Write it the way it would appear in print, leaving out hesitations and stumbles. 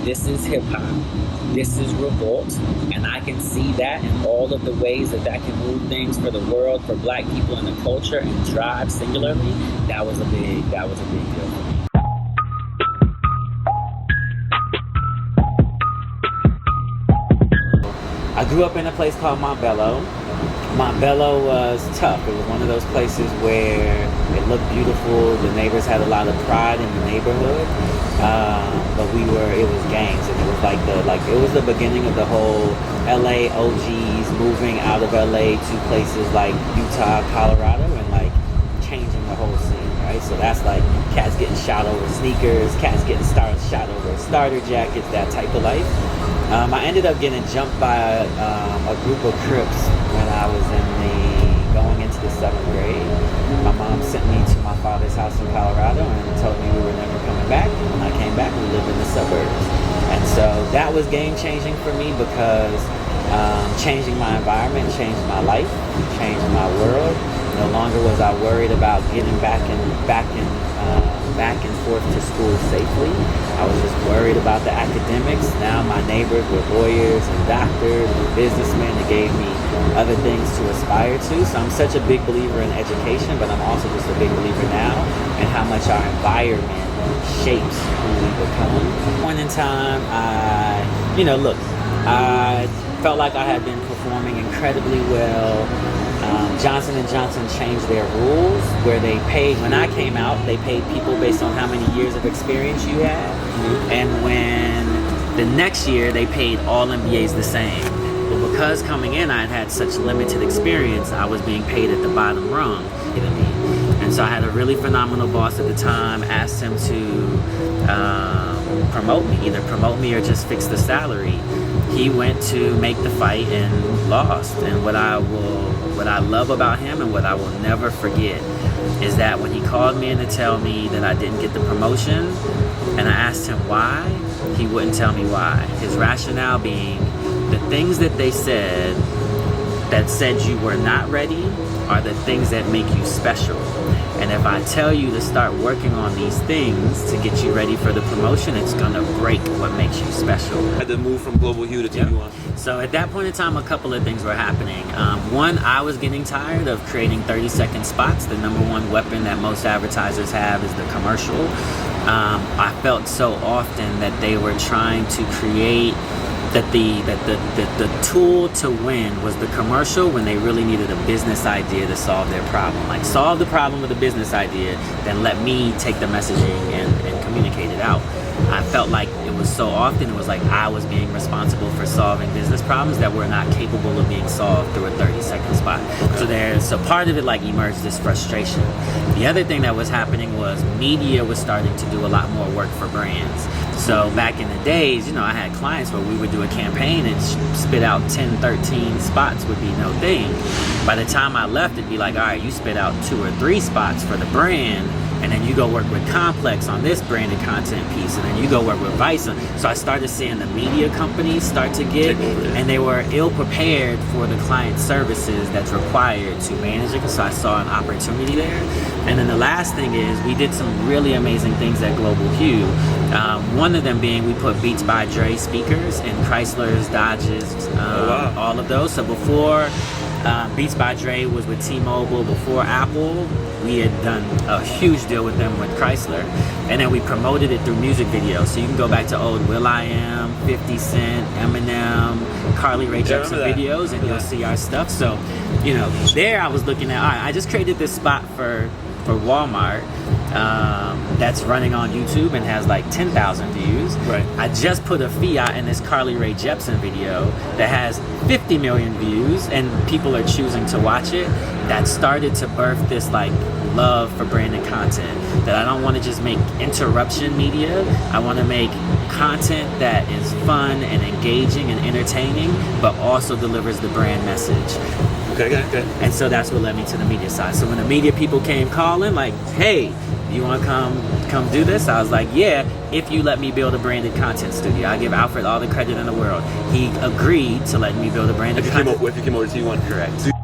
this is hip hop, this is Revolt, and I can see that in all of the ways that that can move things for the world, for black people and the culture, and drive singularly. That was a big deal for me. I grew up in a place called Montbello. Montbello was tough. It was one of those places where it looked beautiful. The neighbors had a lot of pride in the neighborhood, but it was gangs, and it was it was the beginning of the whole LA OGs moving out of LA to places like Utah, Colorado, and like changing the whole scene, right? So that's like cats getting shot over sneakers, cats getting shot over starter jackets, that type of life. I ended up getting jumped by a group of Crips when I was going into the 7th grade. My mom sent me to my father's house in Colorado and told me we were never coming back. And when I came back, we lived in the suburbs. And so that was game changing for me because changing my environment changed my life, changed my world. No longer was I worried about getting back and forth to school safely. I was just worried about the academics. Now my neighbors were lawyers and doctors and businessmen that gave me other things to aspire to. So I'm such a big believer in education, but I'm also just a big believer now in how much our environment shapes who we become. At one point in time, I felt like I had been performing incredibly well. Johnson & Johnson changed their rules where when I came out, they paid people based on how many years of experience you had. Mm-hmm. And when the next year, they paid all MBAs the same. But because coming in, I had such limited experience, I was being paid at the bottom rung. And so I had a really phenomenal boss at the time, asked him to either promote me or just fix the salary. He went to make the fight and lost. And what I love about him and what I will never forget is that when he called me in to tell me that I didn't get the promotion, and I asked him why, he wouldn't tell me why. His rationale being the things that they said that said you were not ready are the things that make you special. And if I tell you to start working on these things to get you ready for the promotion, it's gonna break what makes you special. I had to move from Global Hue to TV One. So at that point in time, a couple of things were happening. One, I was getting tired of creating 30-second spots. The number one weapon that most advertisers have is the commercial. I felt so often that they were trying to create that the tool to win was the commercial when they really needed a business idea to solve their problem. Like, solve the problem with a business idea, then let me take the messaging and communicate it out. I felt like it was so often, it was like I was being responsible for solving business problems that were not capable of being solved through a 30-second spot. So part of it like emerged this frustration. The other thing that was happening was media was starting to do a lot more work for brands. So back in the days, I had clients where we would do a campaign and spit out 10, 13 spots would be no thing. By the time I left, it'd be like, all right, you spit out 2 or 3 spots for the brand, and then you go work with Complex on this branded content piece, and then you go work with Vice. So I started seeing the media companies start to get, and they were ill-prepared for the client services that's required to manage it, so I saw an opportunity there. And then the last thing is, we did some really amazing things at Global Hue. One of them being we put Beats by Dre speakers in Chryslers, Dodges, all of those. So before Beats by Dre was with T-Mobile, before Apple, we had done a huge deal with them with Chrysler, and then we promoted it through music videos. So you can go back to old will.i.am, 50 Cent, Eminem, Carly Rae Jepsen videos, and you'll see our stuff. So, there I was looking at, all right, I just created this spot for Walmart that's running on YouTube and has like 10,000 views. Right. I just put a fee out in this Carly Rae Jepsen video that has 50 million views, and people are choosing to watch it. That started to birth this like love for branded content, that I don't want to just make interruption media. I want to make content that is fun and engaging and entertaining, but also delivers the brand message. Okay. And so that's what led me to the media side. So when the media people came calling, like, hey, you want to come do this? I was like, yeah, if you let me build a branded content studio. I give Alfred all the credit in the world. He agreed to let me build a branded content. If you came over to T1. Correct.